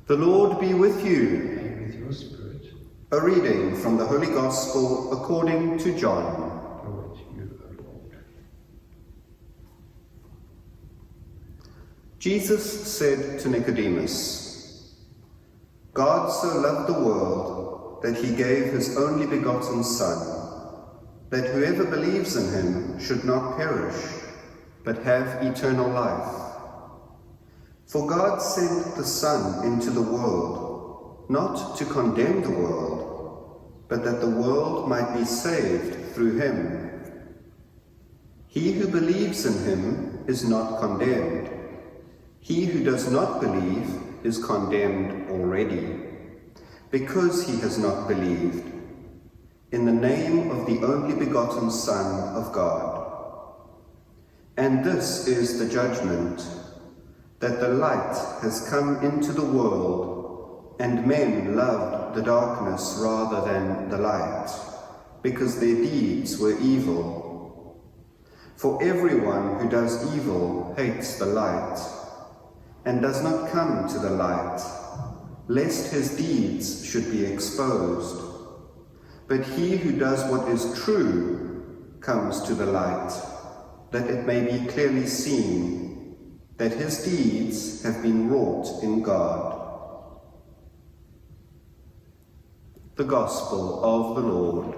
The Lord be with you. And with your spirit. A reading from the Holy Gospel according to John. Glory to you, O Lord. Jesus said to Nicodemus, God so loved the world that he gave his only begotten Son, that whoever believes in him should not perish, but have eternal life. For God sent the Son into the world, not to condemn the world, but that the world might be saved through him. He who believes in him is not condemned. He who does not believe is condemned already, because he has not believed in the name of the only begotten Son of God. And this is the judgment, that the light has come into the world, and men loved the darkness rather than the light, because their deeds were evil. For everyone who does evil hates the light, and does not come to the light, lest his deeds should be exposed. But he who does what is true comes to the light, that it may be clearly seen that his deeds have been wrought in God. The Gospel of the Lord.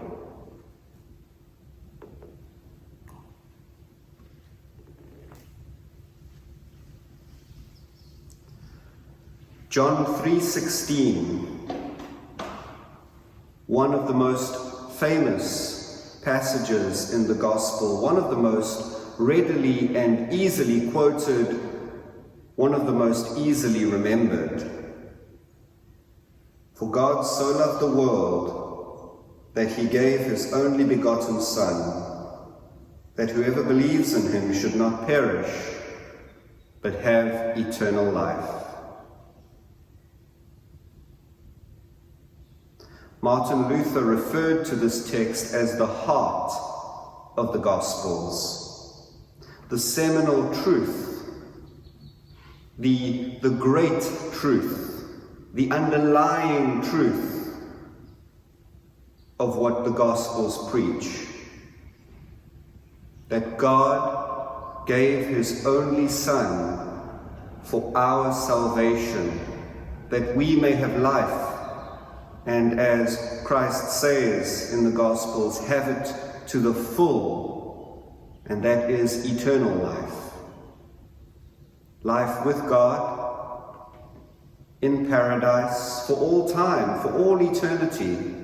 John 3:16, one of the most famous passages in the Gospel, one of the most readily and easily quoted, one of the most easily remembered. For God so loved the world that he gave his only begotten Son, that whoever believes in him should not perish, but have eternal life. Martin Luther referred to this text as the heart of the Gospels, the seminal truth, the great truth, the underlying truth of what the Gospels preach. That God gave his only Son for our salvation, that we may have life, and as Christ says in the Gospels, have it to the full, and that is eternal life. Life with God, in paradise, for all time, for all eternity.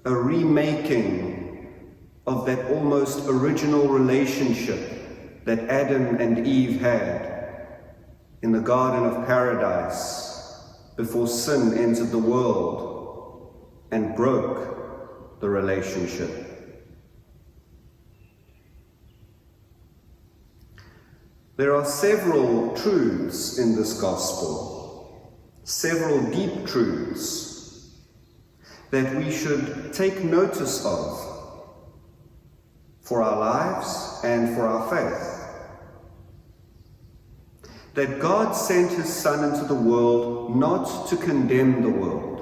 A remaking of that almost original relationship that Adam and Eve had in the Garden of Paradise before sin entered the world and broke the relationship. There are several truths in this gospel, several deep truths that we should take notice of for our lives and for our faith. That God sent his Son into the world not to condemn the world,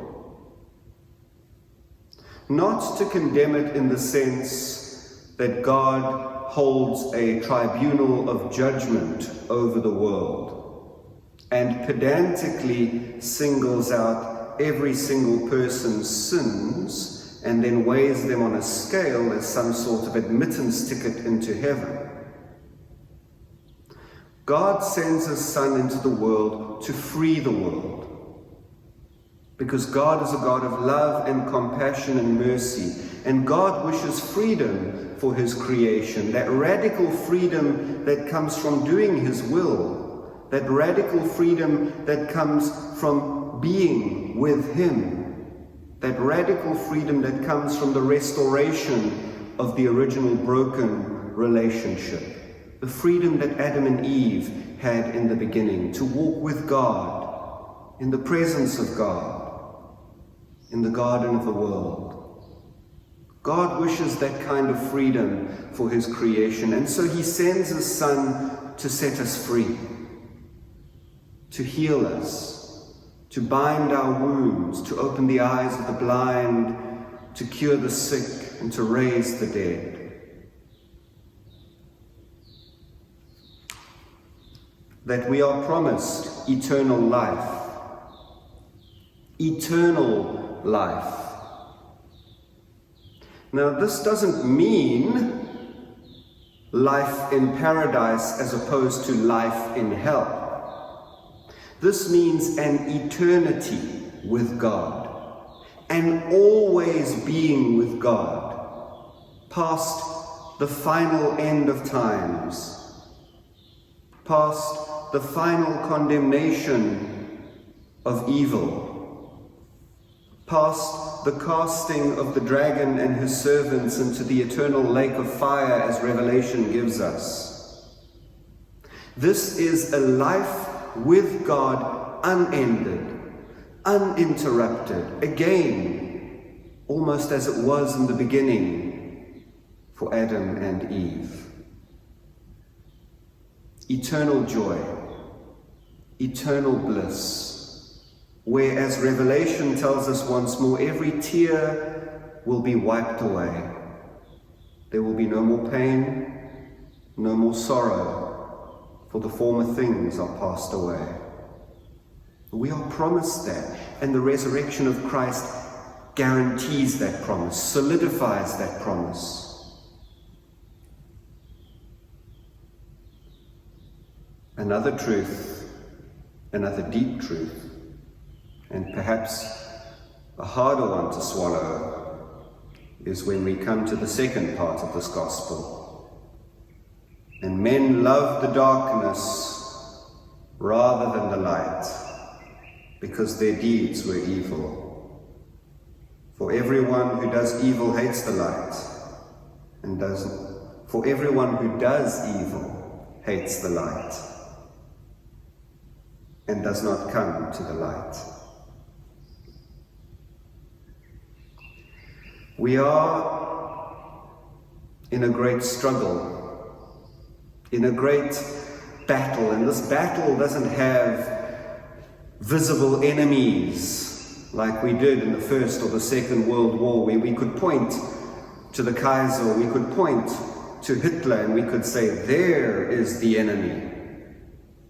not to condemn it in the sense that God holds a tribunal of judgment over the world and pedantically singles out every single person's sins and then weighs them on a scale as some sort of admittance ticket into heaven. God sends his Son into the world to free the world, because God is a God of love and compassion and mercy, and God wishes freedom for his creation, that radical freedom that comes from doing his will, that radical freedom that comes from being with him, that radical freedom that comes from the restoration of the original broken relationship. The freedom that Adam and Eve had in the beginning, to walk with God, in the presence of God, in the garden of the world. God wishes that kind of freedom for his creation, and so he sends his Son to set us free. to heal us, to bind our wounds, to open the eyes of the blind, to cure the sick, and to raise the dead. That we are promised eternal life. Eternal life. Now, this doesn't mean life in paradise as opposed to life in hell. This means an eternity with God, and always being with God, past the final end of times, past the final condemnation of evil, past the casting of the dragon and his servants into the eternal lake of fire as Revelation gives us. This is a life with God, unended, uninterrupted, again, almost as it was in the beginning for Adam and Eve. Eternal joy, eternal bliss, where, as Revelation tells us once more, every tear will be wiped away. There will be no more pain, no more sorrow, for the former things are passed away. We are promised that, and the resurrection of Christ guarantees that promise, solidifies that promise. Another truth, another deep truth, and perhaps a harder one to swallow, is when we come to the second part of this gospel. And men loved the darkness rather than the light, because their deeds were evil. For everyone who does evil hates the light, for everyone who does evil hates the light, and does not come to the light. We are in a great struggle, in a great battle, and this battle doesn't have visible enemies like we did in the First or the Second World War, where we could point to the Kaiser, we could point to Hitler, and we could say, there is the enemy.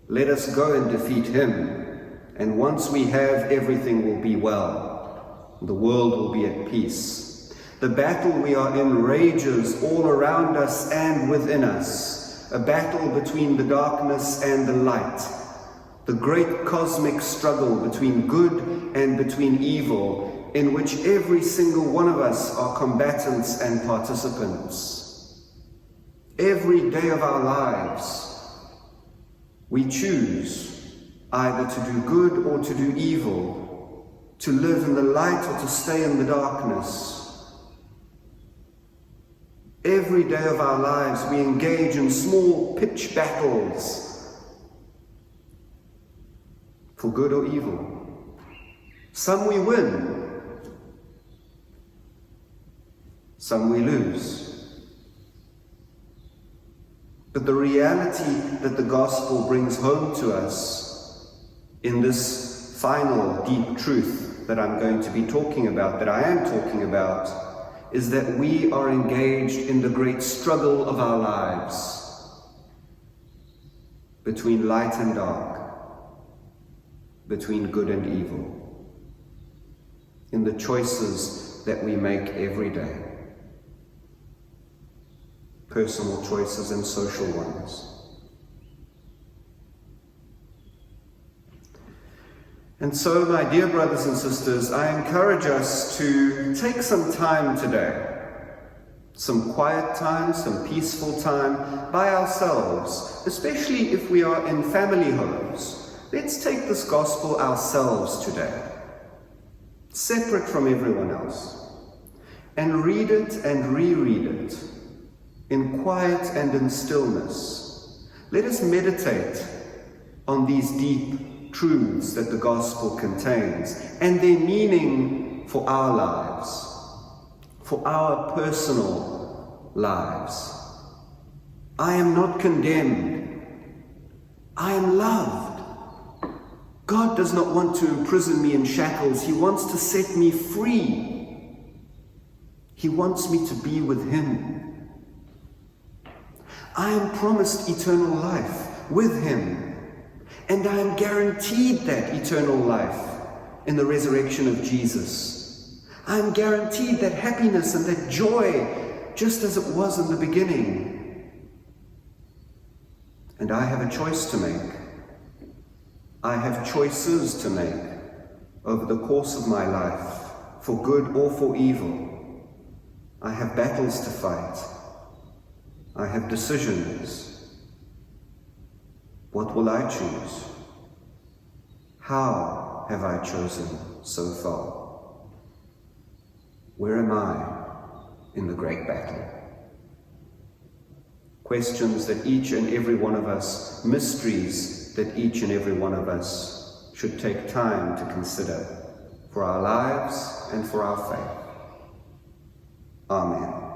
Let us go and defeat him, and once we have, everything will be well. The world will be at peace. The battle we are in rages all around us and within us, a battle between the darkness and the light, the great cosmic struggle between good and between evil, in which every single one of us are combatants and participants. Every day of our lives, we choose either to do good or to do evil, to live in the light or to stay in the darkness. Every day of our lives we engage in small pitch battles for good or evil. Some we win, some we lose. But the reality that the gospel brings home to us in this final deep truth that I'm going to be talking about, that I am talking about, is that we are engaged in the great struggle of our lives between light and dark, between good and evil, in the choices that we make every day. Personal choices and social ones. And so, my dear brothers and sisters, I encourage us to take some time today, some quiet time, some peaceful time by ourselves, especially if we are in family homes. Let's take this gospel ourselves today, separate from everyone else, and read it and reread it in quiet and in stillness. Let us meditate on these deep truths that the gospel contains and their meaning for our lives, for our personal lives. I am not condemned. I am loved. God does not want to imprison me in shackles. He wants to set me free. He wants me to be with him. I am promised eternal life with him, and I am guaranteed that eternal life in the resurrection of Jesus. I am guaranteed that happiness and that joy, just as it was in the beginning. And I have a choice to make. I have choices to make over the course of my life, for good or for evil. I have battles to fight. I have decisions. What will I choose? How have I chosen so far? Where am I in the great battle? Questions that each and every one of us, mysteries that each and every one of us should take time to consider for our lives and for our faith. Amen.